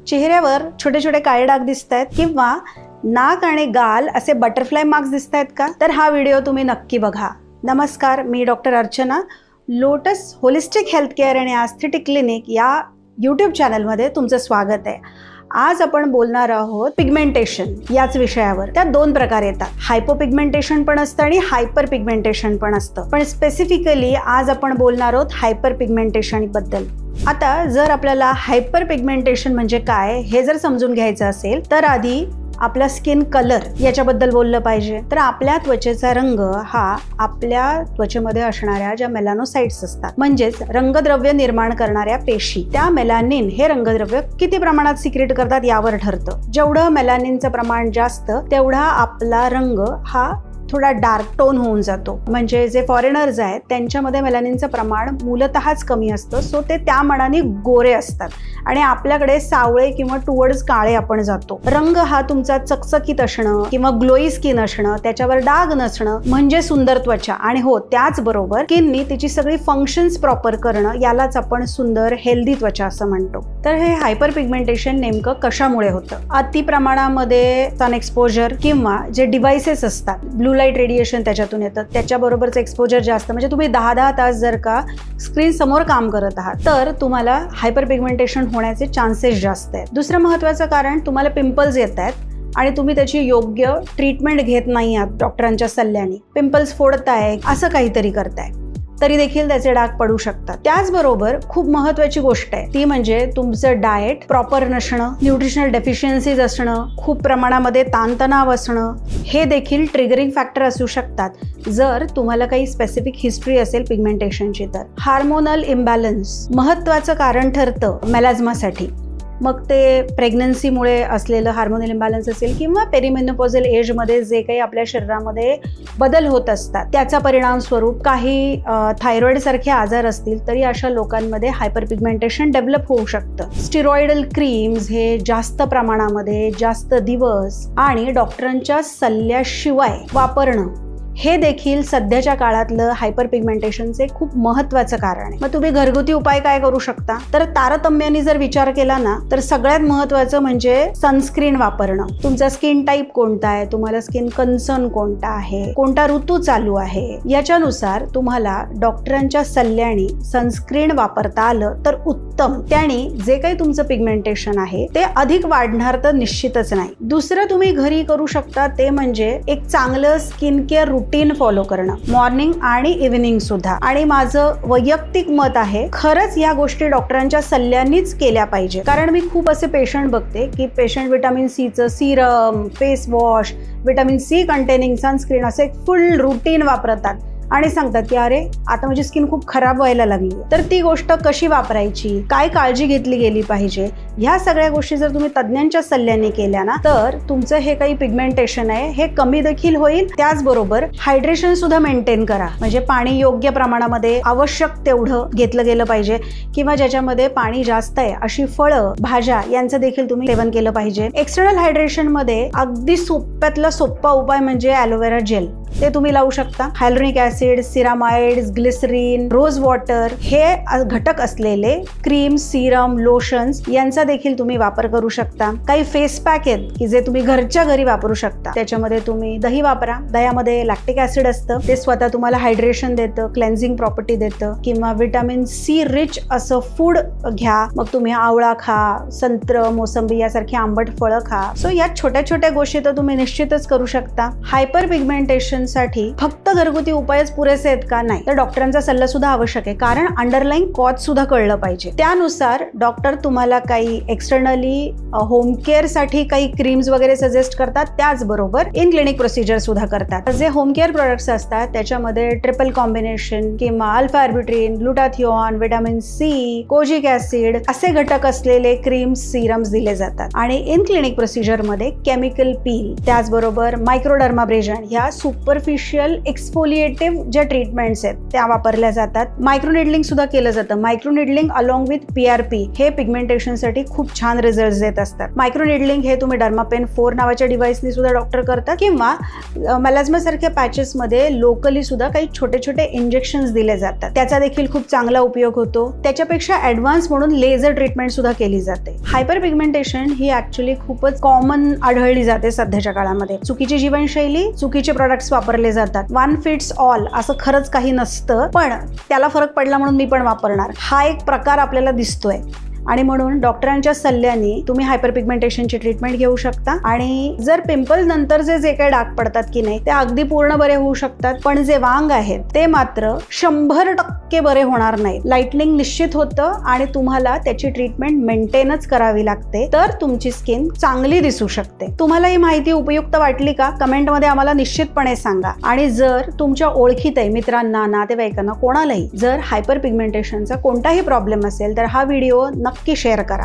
चेहऱ्यावर छोटे छोटे काळे डाग दिसतायत किंवा नाक आणि गाल असे बटरफ्लाय मार्क्स दिसतायत का? तर हा व्हिडिओ तुम्ही नक्की बघा. नमस्कार, मी doctor Archana. Lotus holistic health care आणि एस्थेटिक क्लिनिक या यूट्यूब चॅनलमध्ये तुमचं स्वागत आहे. आज आपण बोलणार आहोत पिगमेंटेशन याच विषयावर. त्यात दोन प्रकार येतात, हायपोपिगमेंटेशन पण असतं आणि हायपर पिगमेंटेशन पण असतं. पण स्पेसिफिकली आज आपण बोलणार आहोत हायपर पिगमेंटेशन बद्दल. आता जर आपल्याला हायपर पिगमेंटेशन म्हणजे काय हे जर समजून घ्यायचं असेल तर आधी आपला स्किन कलर याच्याबद्दल बोललं पाहिजे. तर आपल्या त्वचेचा रंग हा आपल्या त्वचेमध्ये असणाऱ्या ज्या मेलानोसाइट्स असतात, म्हणजेच रंगद्रव्य निर्माण करणाऱ्या पेशी, त्या मेलानिन हे रंगद्रव्य किती प्रमाणात सिक्रेट करतात यावर ठरतं. जेवढं मेलानिनचं प्रमाण जास्त तेवढा आपला रंग हा थोडा डार्क टोन होऊन जातो. म्हणजे जे फॉरेनर्स आहेत त्यांच्यामध्ये मेलानिनचं प्रमाण मूलतःच कमी असतं, सो ते त्या मानाने गोरे असतात आणि आपल्याकडे सावळे किंवा टुवर्ड्स काळे आपण जातो. रंग हा तुमचा चकचकीत असणं किंवा ग्लोई स्किन असणं, त्याच्यावर डाग नसणं म्हणजे सुंदर त्वचा. आणि हो, त्याचबरोबर स्किननी तिची सगळी फंक्शन्स प्रॉपर करणं यालाच आपण सुंदर हेल्दी त्वचा असं म्हणतो. तर हे हायपर पिगमेंटेशन नेमकं कशामुळे होतं? अति प्रमाणामध्ये सन एक्सपोजर किंवा जे डिव्हाइसेस असतात, ब्लू लाईट रेडिएशन त्याच्यातून येतं, त्याच्याबरोबरच एक्सपोजर जास्त, म्हणजे तुम्ही 10 तास जर का स्क्रीन समोर काम करत आहात तर तुम्हाला हायपर पिगमेंटेशन होण्याचे चान्सेस जास्त आहेत. दुसरं महत्त्वाचं कारण, तुम्हाला पिंपल्स येत आहेत आणि तुम्ही त्याची योग्य ट्रीटमेंट घेत नाही आहात डॉक्टरांच्या सल्ल्याने. पिंपल्स फोडताय, असं काहीतरी करताय तरी देखील त्याचे डाग पडू शकतात. त्याचबरोबर खूप महत्त्वाची गोष्ट आहे ती म्हणजे तुमचं डाएट प्रॉपर नसणं, न्यूट्रिशनल डेफिशियन्सीज असणं, खूप प्रमाणामध्ये ताणतणाव असणं, हे देखील ट्रिगरिंग फॅक्टर असू शकतात जर तुम्हाला काही स्पेसिफिक हिस्ट्री असेल पिगमेंटेशनची. तर हार्मोनल इम्बॅलन्स महत्त्वाचं कारण ठरतं मेलाझ्मासाठी. मग ते प्रेग्नन्सीमुळे असलेलं हार्मोनल इम्बॅलन्स असेल किंवा पेरिमेनोपॉझल एजमध्ये जे काही आपल्या शरीरामध्ये बदल होत असतात त्याचा परिणाम स्वरूप काही थायरॉइड सारखे आजार असतील तरी अशा लोकांमध्ये हायपर पिगमेंटेशन डेव्हलप होऊ शकतं. स्टिरॉइडल क्रीम्स हे जास्त प्रमाणामध्ये जास्त दिवस आणि डॉक्टरांच्या सल्ल्याशिवाय वापरणं हे देखील सध्याच्या काळातलं हायपर पिगमेंटेशनचे खूप महत्त्वाचं कारण आहे. मग तुम्ही घरगुती उपाय काय करू शकता? तर तारतम्याने जर विचार केला ना तर सगळ्यात महत्त्वाचं म्हणजे सनस्क्रीन वापरणं. तुमचा स्किन टाईप कोणता आहे, तुम्हाला स्किन कन्सर्न कोणता आहे, कोणता ऋतू चालू आहे, याच्यानुसार तुम्हाला डॉक्टरांच्या सल्ल्याने सनस्क्रीन वापरता आलं तर उत्तम. त्याने जे काही तुमचं पिगमेंटेशन आहे ते अधिक वाढणार तर निश्चितच नाही. दुसरं तुम्ही घरी करू शकता ते म्हणजे एक चांगलं स्किन केअर रुटीन फॉलो करणं, मॉर्निंग आणि इव्हिनिंग सुद्धा. आणि माझं वैयक्तिक मत आहे, खरंच या गोष्टी डॉक्टरांच्या सल्ल्यानेच केल्या पाहिजे. कारण मी खूप असे पेशंट बघते की पेशंट व्हिटॅमिन सीचं serum, face wash, vitamin C containing sunscreen असे फुल रुटीन वापरतात आणि सांगतात की अरे आता माझी स्किन खूप खराब व्हायला लागली. तर ती गोष्ट कशी वापरायची, काय काळजी घेतली गेली पाहिजे, ह्या सगळ्या गोष्टी जर तुम्ही तज्ञांच्या सल्ल्याने केल्या ना तर तुमचं हे काही पिगमेंटेशन आहे हे कमी देखील होईल. त्याचबरोबर हायड्रेशन सुद्धा मेंटेन करा, म्हणजे पाणी योग्य प्रमाणामध्ये आवश्यक तेवढं घेतलं गेलं पाहिजे किंवा ज्याच्यामध्ये पाणी जास्त आहे अशी फळं, भाज्या यांचं देखील तुम्ही सेवन केलं पाहिजे. एक्सटर्नल हायड्रेशन मध्ये अगदी सोप्यातला सोप्पा उपाय म्हणजे ॲलोवेरा जेल. ते तुम्ही लावू शकता. Hyaluronic acid, ceramides, glycerin, rose water हे घटक असलेले क्रीम, सिरम, लोशन्स यांचा देखील तुम्ही वापर करू शकता. काही फेस पॅक आहेत की जे तुम्ही घरच्या घरी वापरू शकता. त्याच्यामध्ये तुम्ही दही वापरा. दह्यामध्ये लॅक्टिक ऍसिड असतं, ते स्वतः तुम्हाला हायड्रेशन देतं, क्लेन्झिंग प्रॉपर्टी देतं. किंवा व्हिटॅमिन सी रिच असं फूड घ्या. मग तुम्ही आवळा खा, संत्र, मोसंबी यासारखी आंबट फळं खा. सो या छोट्या छोट्या गोष्टी तर तुम्ही निश्चितच करू शकता. हायपर पिगमेंटेशन साठी फक्त घरगुती उपायच पुरेसे आहेत का? नाही, तर डॉक्टरांचा सल्ला सुद्धा आवश्यक आहे. कारण अंडरलाईन कॉज सुद्धा कळलं पाहिजे. त्यानुसार डॉक्टर तुम्हाला काही एक्सटर्नली होम केअर साठी काही क्रीम्स वगैरे सजेस्ट करतात, त्याचबरोबर इन क्लिनिक प्रोसिजर सुद्धा करतात. जे होम केअर प्रोडक्ट्स असतात त्याच्यामध्ये ट्रिपल कॉम्बिनेशन किंवा alpha arbutin, glutathione, vitamin C, kojic acid असे घटक असलेले क्रीम्स, सिरम्स दिले जातात. आणि इन क्लिनिक प्रोसिजर मध्ये केमिकल पील, त्याचबरोबर मायक्रोडर्माब्रेशन ह्या सुपरफिशियल एक्सफोलिएटिव्ह ज्या ट्रीटमेंट्स आहेत त्या वापरल्या जातात. मायक्रोनिडलिंग सुद्धा केलं जातं. मायक्रोनिडलिंग अलॉंग विथ PRP हे पिगमेंटेशनसाठी खूप छान रिझल्ट देत असतात. मायक्रोनिडलिंग हे तुम्ही डर्मापेन 4 नावाच्या डिव्हाइसनी सुद्धा डॉक्टर करतात किंवा मेलास्मा सारख्या पॅचेस मध्ये लोकली सुद्धा काही छोटे छोटे इंजेक्शन्स दिले जातात. त्याचा देखील खूप चांगला उपयोग होतो. त्याच्यापेक्षा ऍडव्हान्स म्हणून लेझर ट्रीटमेंट सुद्धा केली जाते. हायपर पिगमेंटेशन ही ऍक्च्युली खूपच कॉमन आढळली जाते सध्याच्या काळामध्ये. चुकीची जीवनशैली, चुकीचे प्रोडक्ट्स वापरले जातात. वन फिट्स ऑल असं खरंच काही नसतं, पण त्याला फरक पडला म्हणून मी पण वापरणार हा एक प्रकार आपल्याला दिसतोय. आणि म्हणून डॉक्टरांच्या सल्ल्याने तुम्ही हायपर पिगमेंटेशनची ट्रीटमेंट घेऊ शकता. आणि जर पिंपल नंतर जे काही डाग पडतात की नाही ते अगदी पूर्ण बरे होऊ शकतात, पण जे वांग आहेत ते मात्र 100% बरे होणार नाही. लाइटनिंग निश्चित होतं आणि तुम्हाला त्याची ट्रीटमेंट मेंटेनच करावी लागते, तर तुमची स्किन चांगली दिसू शकते. तुम्हाला ही माहिती उपयुक्त वाटली का? कमेंटमध्ये आम्हाला निश्चितपणे सांगा. आणि जर तुमच्या ओळखीत आहे, मित्रांना, नातेवाईकांना, कोणालाही जर हायपर पिगमेंटेशनचा कोणताही प्रॉब्लेम असेल तर हा व्हिडिओ नक्की शेअर करा.